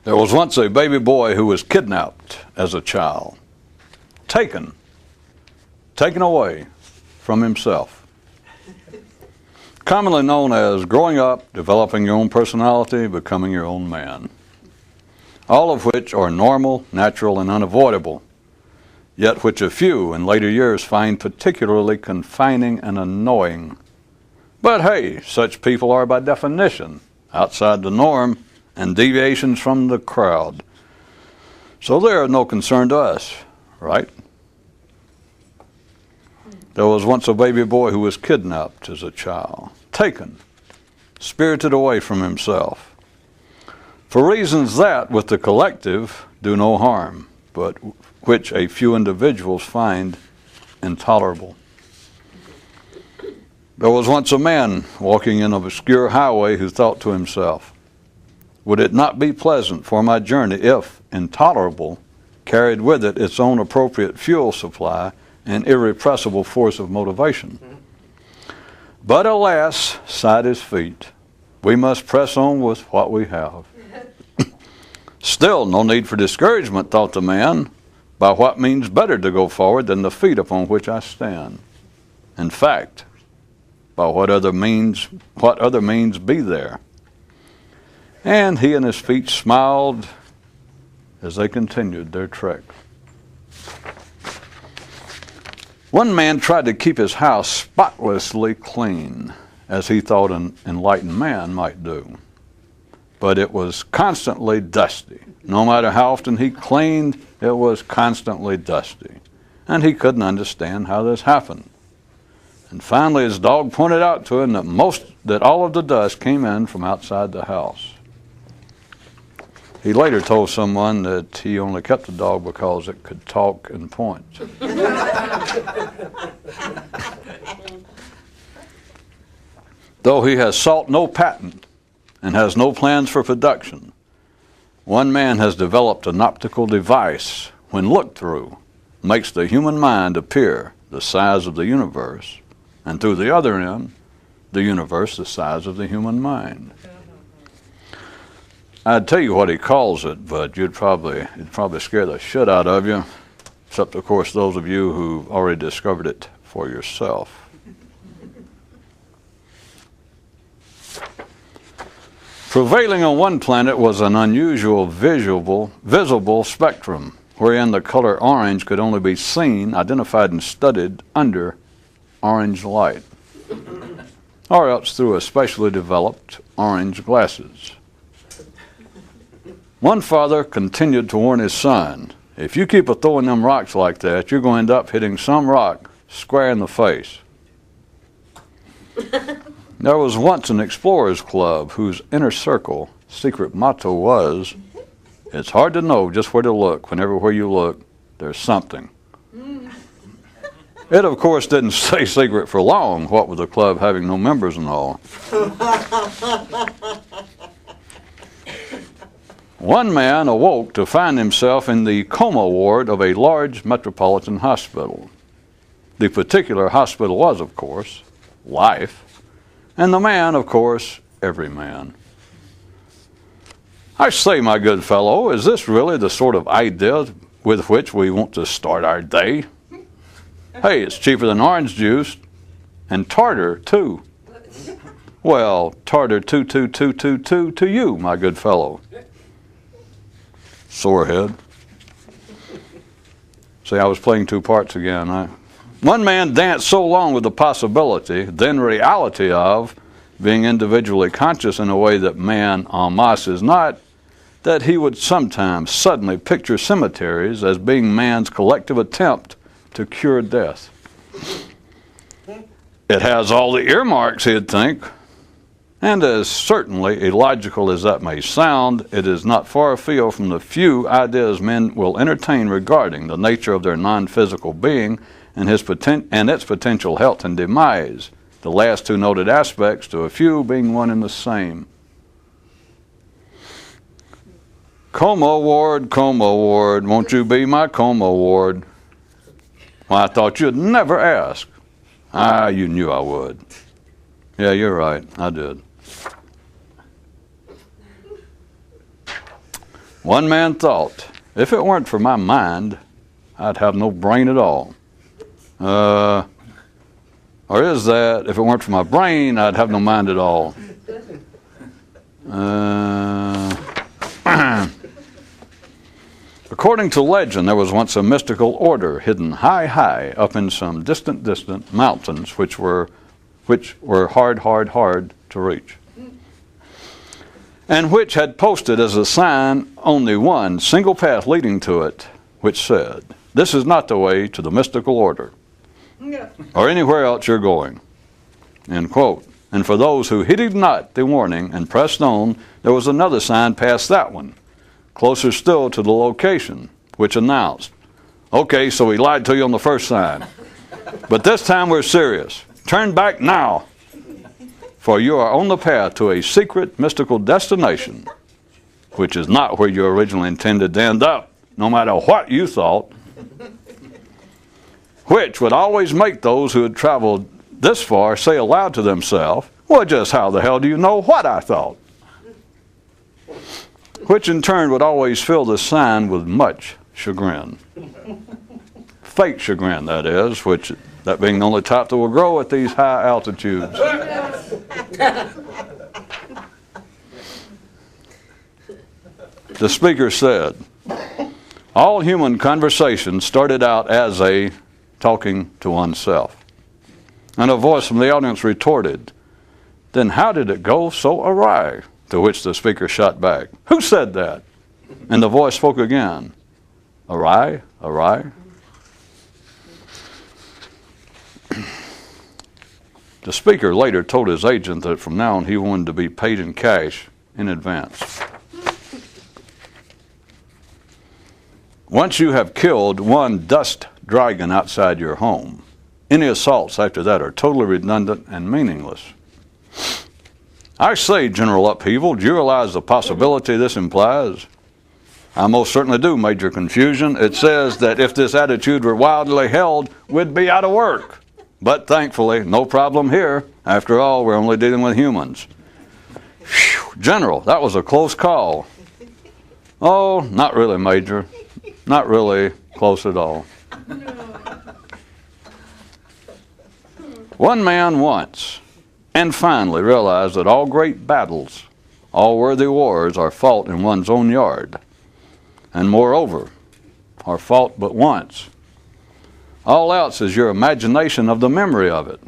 There was once a baby boy who was kidnapped as a child, taken away from himself. Commonly known as growing up, developing your own personality, becoming your own man. All of which are normal, natural, and unavoidable, yet which a few in later years find particularly confining and annoying. But hey, such people are by definition outside the norm and deviations from the crowd. So they are no concern to us, right? There was once a baby boy who was kidnapped as a child, taken, spirited away from himself, for reasons that, with the collective, do no harm, but which a few individuals find intolerable. There was once a man walking in an obscure highway who thought to himself, would it not be pleasant for my journey if, intolerable, carried with it its own appropriate fuel supply and irrepressible force of motivation? But alas, sighed his feet, we must press on with what we have. Still, no need for discouragement, thought the man, by what means better to go forward than the feet upon which I stand? In fact, by what other means be there? And he and his feet smiled as they continued their trek. One man tried to keep his house spotlessly clean, as he thought an enlightened man might do. But it was constantly dusty. No matter how often he cleaned, it was constantly dusty. And he couldn't understand how this happened. And finally his dog pointed out to him that all of the dust came in from outside the house. He later told someone that he only kept the dog because it could talk and point. Though he has sought no patent and has no plans for production, one man has developed an optical device, when looked through, makes the human mind appear the size of the universe, and through the other end, the universe the size of the human mind. I'd tell you what he calls it, but it'd probably scare the shit out of you, except, of course, those of you who've already discovered it for yourself. Prevailing on one planet was an unusual visible spectrum, wherein the color orange could only be seen, identified, and studied under orange light, or else through a specially developed orange glasses. One father continued to warn his son, if you keep throwing them rocks like that, you're going to end up hitting some rock square in the face. There was once an explorers club whose inner circle secret motto was, it's hard to know just where to look when everywhere you look, there's something. It, of course, didn't stay secret for long, what with the club having no members and all. One man awoke to find himself in the coma ward of a large metropolitan hospital. The particular hospital was, of course, life, and the man, of course, every man. I say, my good fellow, is this really the sort of idea with which we want to start our day? Hey, it's cheaper than orange juice, and tartar, too. Well, tartar, to you, my good fellow. Sorehead. See, I was playing two parts again. One man danced so long with the possibility, then reality of, being individually conscious in a way that man en masse is not, that he would sometimes suddenly picture cemeteries as being man's collective attempt to cure death. It has all the earmarks, he'd think. And as certainly illogical as that may sound, it is not far afield from the few ideas men will entertain regarding the nature of their non-physical being and its potential health and demise, the last two noted aspects to a few being one and the same. Coma ward, won't you be my coma ward? Well, I thought you'd never ask. You knew I would. Yeah, you're right, I did. One man thought, if it weren't for my mind, I'd have no brain at all. Or is that, if it weren't for my brain, I'd have no mind at all? According to legend, there was once a mystical order hidden high up in some distant mountains, which were hard to reach, and which had posted as a sign only one single path leading to it, which said, "This is not the way to the mystical order, or anywhere else you're going." End quote. And for those who heeded not the warning and pressed on, there was another sign past that one, closer still to the location, which announced, "Okay, so we lied to you on the first sign, but this time we're serious. Turn back now, for you are on the path to a secret mystical destination, which is not where you originally intended to end up, no matter what you thought," which would always make those who had traveled this far say aloud to themselves, "Well, just how the hell do you know what I thought?" Which in turn would always fill the sign with much chagrin. Fake chagrin, that is, which, that being the only type that will grow at these high altitudes. The speaker said, all human conversation started out as a talking to oneself. And a voice from the audience retorted, "Then how did it go so awry?" To which the speaker shot back, "Who said that?" And the voice spoke again, "Awry, awry." The speaker later told his agent that from now on he wanted to be paid in cash in advance. Once you have killed one dust dragon outside your home, any assaults after that are totally redundant and meaningless. I say, General Upheaval, do you realize the possibility this implies? I most certainly do, Major Confusion. It says that if this attitude were wildly held, we'd be out of work. But thankfully, no problem here. After all, we're only dealing with humans. Whew, General, that was a close call. Oh, not really, Major. Not really close at all. One man once and finally realized that all great battles, all worthy wars are fought in one's own yard, and moreover, are fought but once. All else is your imagination of the memory of it,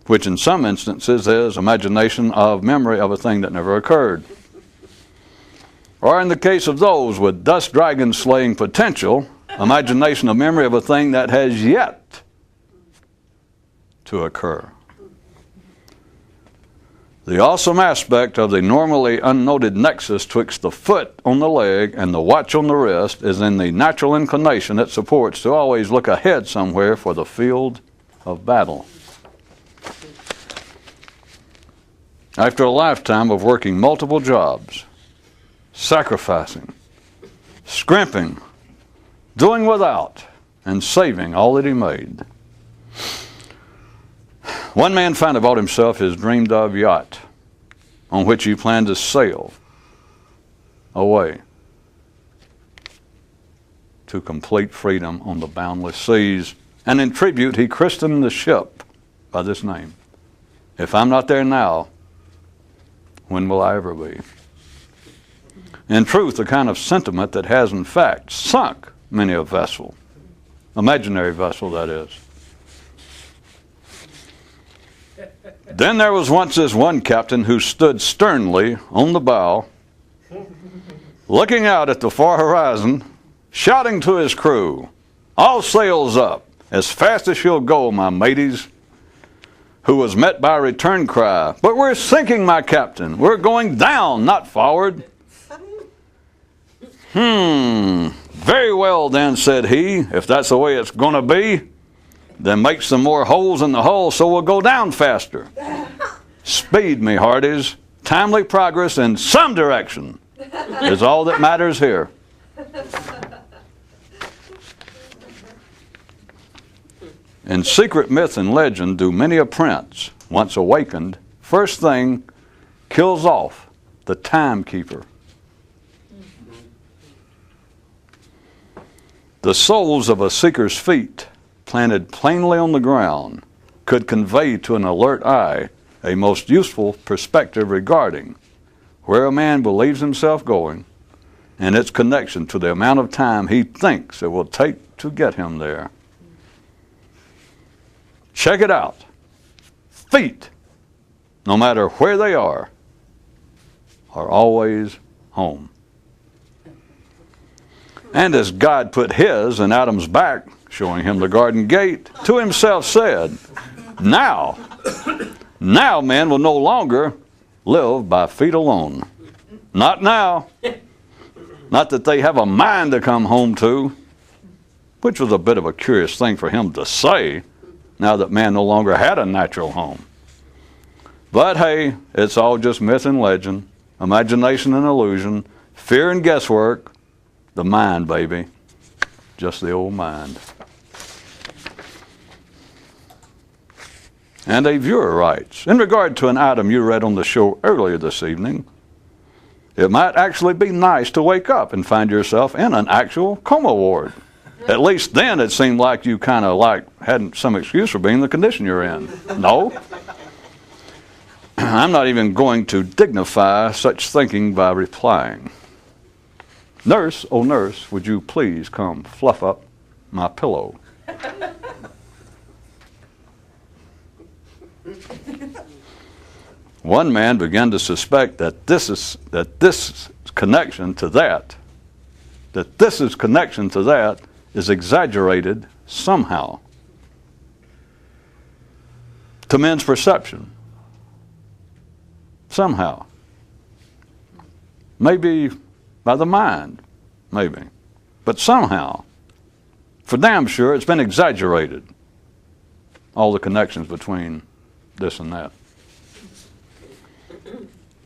which in some instances is imagination of memory of a thing that never occurred. Or in the case of those with dust dragon slaying potential, imagination of memory of a thing that has yet to occur. The awesome aspect of the normally unnoted nexus twixt the foot on the leg and the watch on the wrist is in the natural inclination it supports to always look ahead somewhere for the field of battle. After a lifetime of working multiple jobs, sacrificing, scrimping, doing without, and saving all that he made, one man finally bought himself his dreamed of yacht on which he planned to sail away to complete freedom on the boundless seas. And in tribute, he christened the ship by this name. If I'm not there now, when will I ever be? In truth, the kind of sentiment that has in fact sunk many a vessel, imaginary vessel that is. Then there was once this one captain who stood sternly on the bow, looking out at the far horizon, shouting to his crew, "All sails up, as fast as she'll go, my mateys," who was met by a return cry, "But we're sinking, my captain. We're going down, not forward." Very well then, said he, if that's the way it's going to be, then make some more holes in the hull so we'll go down faster. Speed, me hearties. Timely progress in some direction is all that matters here. In secret myth and legend do many a prince, once awakened, first thing kills off the timekeeper. The soles of a seeker's feet, planted plainly on the ground, could convey to an alert eye a most useful perspective regarding where a man believes himself going and its connection to the amount of time he thinks it will take to get him there. Check it out. Feet, no matter where they are always home. And as God put his in Adam's back, showing him the garden gate, to himself said, now man will no longer live by feet alone. Not now. Not that they have a mind to come home to, which was a bit of a curious thing for him to say, now that man no longer had a natural home. But hey, it's all just myth and legend, imagination and illusion, fear and guesswork. The mind, baby. Just the old mind. And a viewer writes, in regard to an item you read on the show earlier this evening, it might actually be nice to wake up and find yourself in an actual coma ward. At least then it seemed like you kind of had some excuse for being in the condition you're in. No? I'm not even going to dignify such thinking by replying. Nurse, oh nurse, would you please come fluff up my pillow? One man began to suspect that this is connection to that is exaggerated somehow to men's perception. Somehow. Maybe by the mind, maybe. But somehow, for damn sure, it's been exaggerated. All the connections between this and that.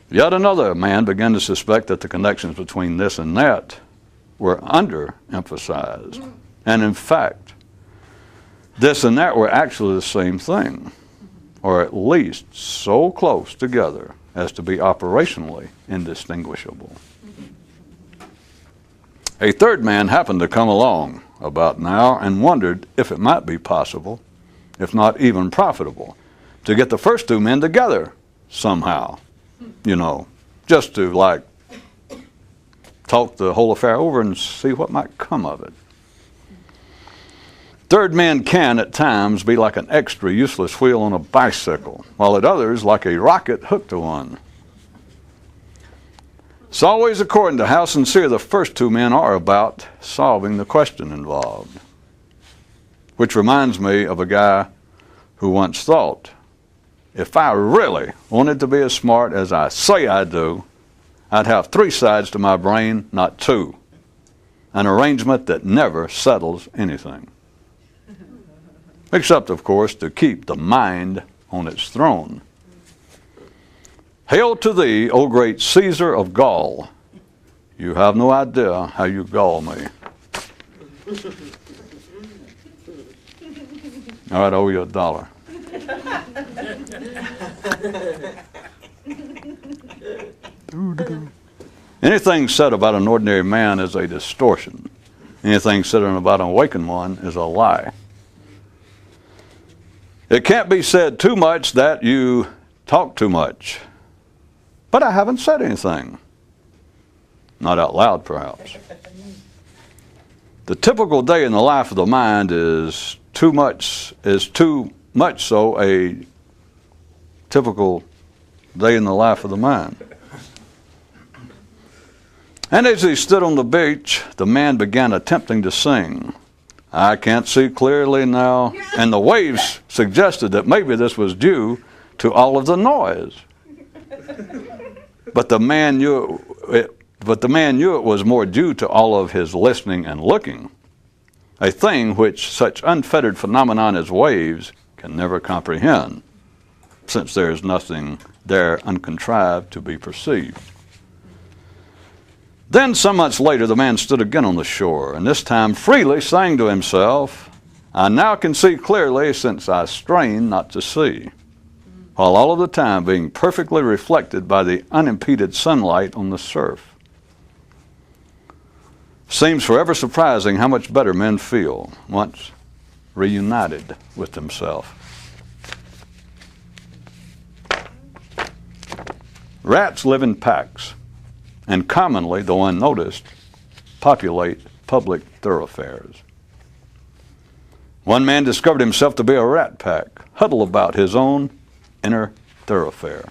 Yet another man began to suspect that the connections between this and that were underemphasized. And in fact, this and that were actually the same thing, or at least so close together as to be operationally indistinguishable. A third man happened to come along about now and wondered if it might be possible, if not even profitable, to get the first two men together somehow, just to talk the whole affair over and see what might come of it. Third man can at times be like an extra useless wheel on a bicycle, while at others like a rocket hooked to one. It's always according to how sincere the first two men are about solving the question involved. Which reminds me of a guy who once thought, if I really wanted to be as smart as I say I do, I'd have 3 sides to my brain, not 2. An arrangement that never settles anything. Except, of course, to keep the mind on its throne. Hail to thee, O great Caesar of Gaul. You have no idea how you gall me. All right, I owe you $1. Anything said about an ordinary man is a distortion. Anything said about an awakened one is a lie. It can't be said too much that you talk too much. But I haven't said anything. Not out loud, perhaps. The typical day in the life of the mind is too much so a typical day in the life of the mind. And as he stood on the beach, the man began attempting to sing. I can't see clearly now. And the waves suggested that maybe this was due to all of the noise. But the man knew it was more due to all of his listening and looking, a thing which such unfettered phenomenon as waves can never comprehend, since there is nothing there uncontrived to be perceived. Then some months later the man stood again on the shore, and this time freely sang to himself, I now can see clearly since I strain not to see, while all of the time being perfectly reflected by the unimpeded sunlight on the surf. Seems forever surprising how much better men feel once reunited with themselves. Rats live in packs, and commonly, though unnoticed, populate public thoroughfares. One man discovered himself to be a rat pack, huddled about his own inner thoroughfare.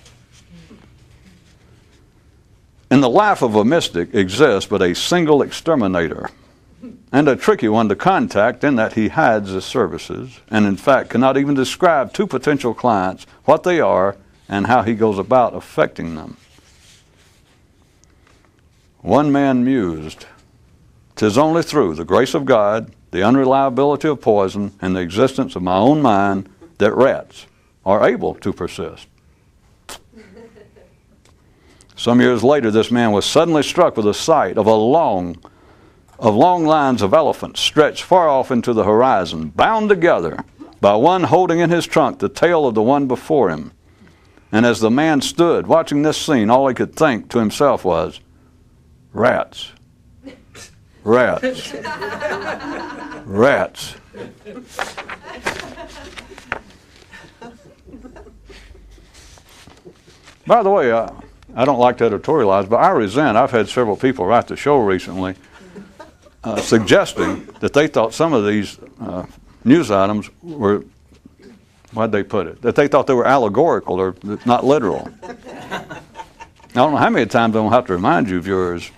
In the life of a mystic exists but a single exterminator, and a tricky one to contact in that he hides his services, and in fact cannot even describe to potential clients what they are and how he goes about affecting them. One man mused, "'Tis only through the grace of God, the unreliability of poison, and the existence of my own mind that rats are able to persist." Some years later, this man was suddenly struck with the sight of long lines of elephants stretched far off into the horizon, bound together by one holding in his trunk the tail of the one before him. And as the man stood watching this scene, all he could think to himself was, "Rats, rats, rats." By the way, I don't like to editorialize, but I've had several people write the show recently suggesting that they thought some of these news items were, why'd they put it? That they thought they were allegorical or not literal. I don't know how many times I'm going to have to remind you of yours.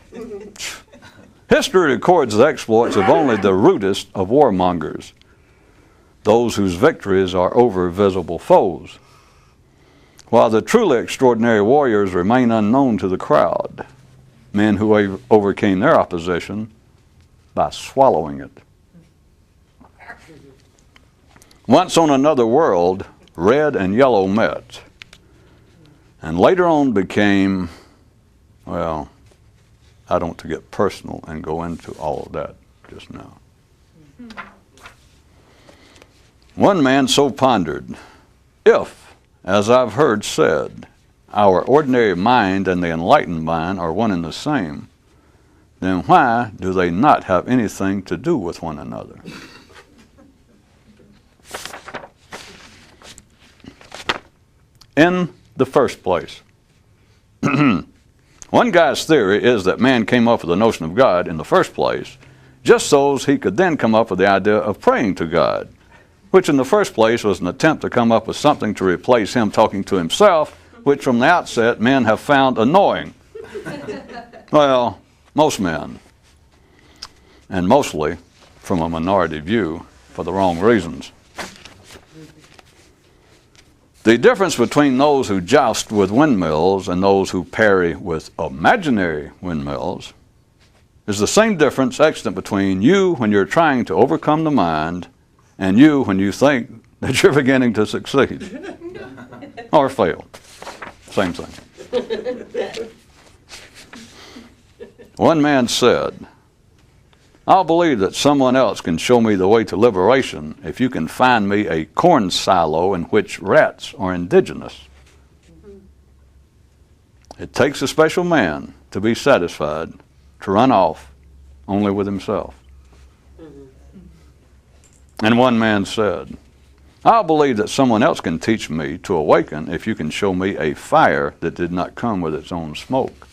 History records the exploits of only the rudest of warmongers, those whose victories are over visible foes, while the truly extraordinary warriors remain unknown to the crowd, men who overcame their opposition by swallowing it. Once on another world, red and yellow met, and later on became, well, I don't want to get personal and go into all of that just now. One man so pondered, "If, as I've heard said, our ordinary mind and the enlightened mind are one and the same, then why do they not have anything to do with one another?" In the first place, one guy's theory is that man came up with the notion of God in the first place just so he could then come up with the idea of praying to God, which in the first place was an attempt to come up with something to replace him talking to himself, which from the outset men have found annoying. Well, most men, and mostly from a minority view for the wrong reasons. The difference between those who joust with windmills and those who parry with imaginary windmills is the same difference extant between you when you're trying to overcome the mind and you when you think that you're beginning to succeed or fail. Same thing. One man said, "I'll believe that someone else can show me the way to liberation if you can find me a corn silo in which rats are indigenous." It takes a special man to be satisfied to run off only with himself. And one man said, "I'll believe that someone else can teach me to awaken if you can show me a fire that did not come with its own smoke."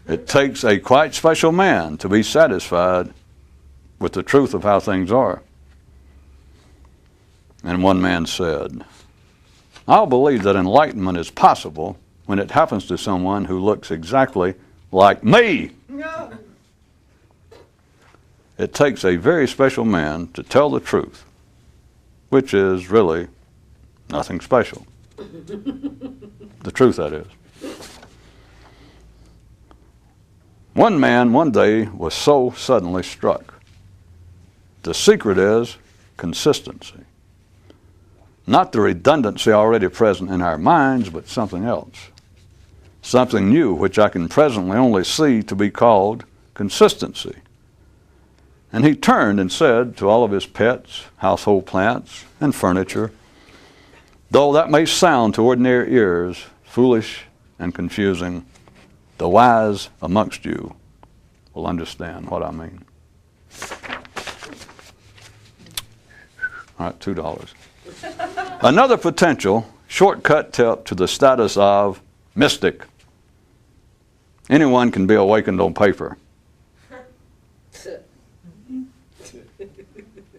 It takes a quite special man to be satisfied with the truth of how things are. And one man said, "I'll believe that enlightenment is possible when it happens to someone who looks exactly like me." No. It takes a very special man to tell the truth, which is really nothing special. The truth, that is. One man one day was so suddenly struck. The secret is consistency. Not the redundancy already present in our minds, but something else. Something new which I can presently only see to be called consistency. And he turned and said to all of his pets, household plants, and furniture, though that may sound to ordinary ears foolish and confusing, the wise amongst you will understand what I mean. All right, $2. Another potential shortcut to the status of mystic. Anyone can be awakened on paper.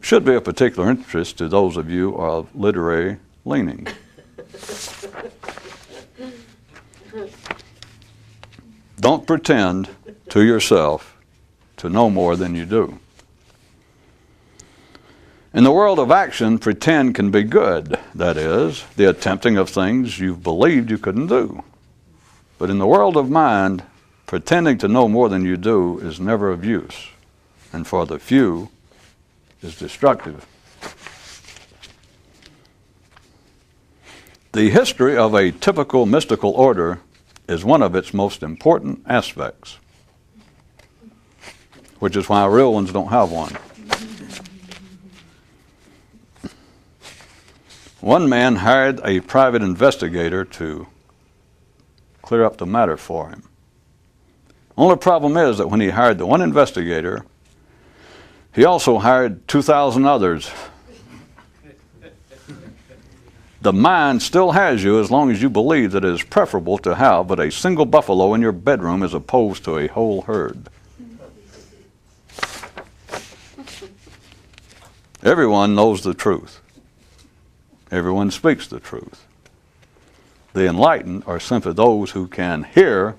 Should be of particular interest to those of you of literary leaning. Don't pretend to yourself to know more than you do. In the world of action, pretend can be good. That is, the attempting of things you've believed you couldn't do. But in the world of mind, pretending to know more than you do is never of use, and for the few is destructive. The history of a typical mystical order is one of its most important aspects, which is why real ones don't have one. One man hired a private investigator to clear up the matter for him. Only problem is that when he hired the one investigator, he also hired 2,000 others. The mind still has you as long as you believe that it is preferable to have but a single buffalo in your bedroom as opposed to a whole herd. Everyone knows the truth. Everyone speaks the truth. The enlightened are simply those who can hear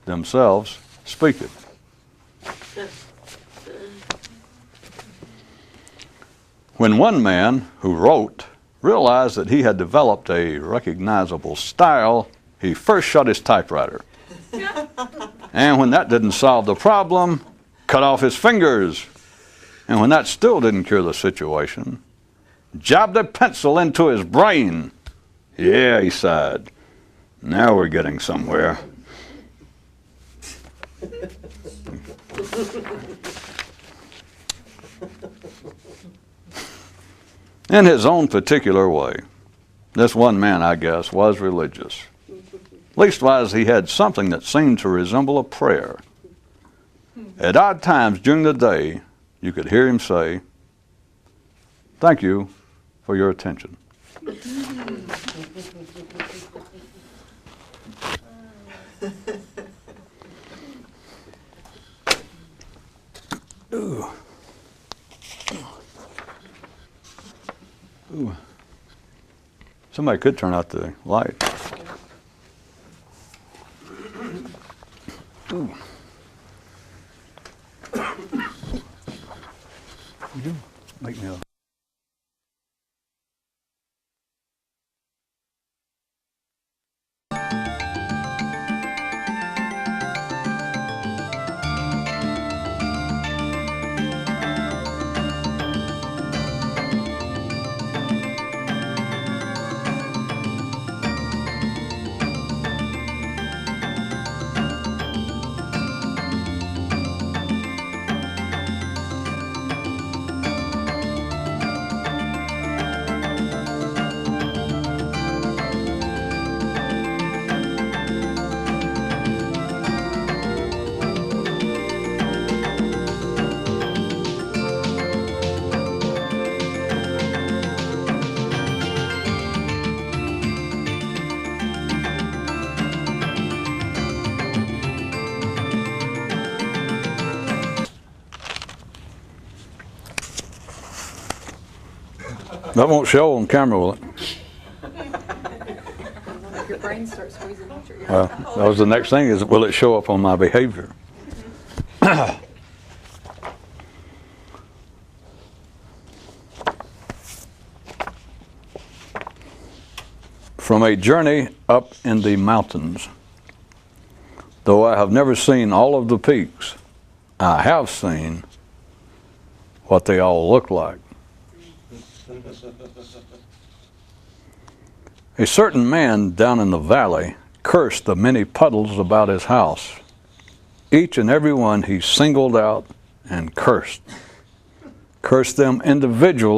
themselves speak it. When one man who wrote realized that he had developed a recognizable style, he first shut his typewriter. And when that didn't solve the problem, cut off his fingers. And when that still didn't cure the situation, jabbed a pencil into his brain. Yeah, he sighed. Now we're getting somewhere. In his own particular way, this one man, I guess, was religious. Leastwise, he had something that seemed to resemble a prayer. At odd times during the day, you could hear him say, "Thank you for your attention." Ooh. Ooh. Somebody could turn out the light. Ooh. You do make me a... That won't show on camera, will it? Your brain starts squeezing out your ear. Well, that was the next thing, is will it show up on my behavior? From a journey up in the mountains, though I have never seen all of the peaks, I have seen what they all look like. A certain man down in the valley cursed the many puddles about his house. Each and every one he singled out and cursed them individually.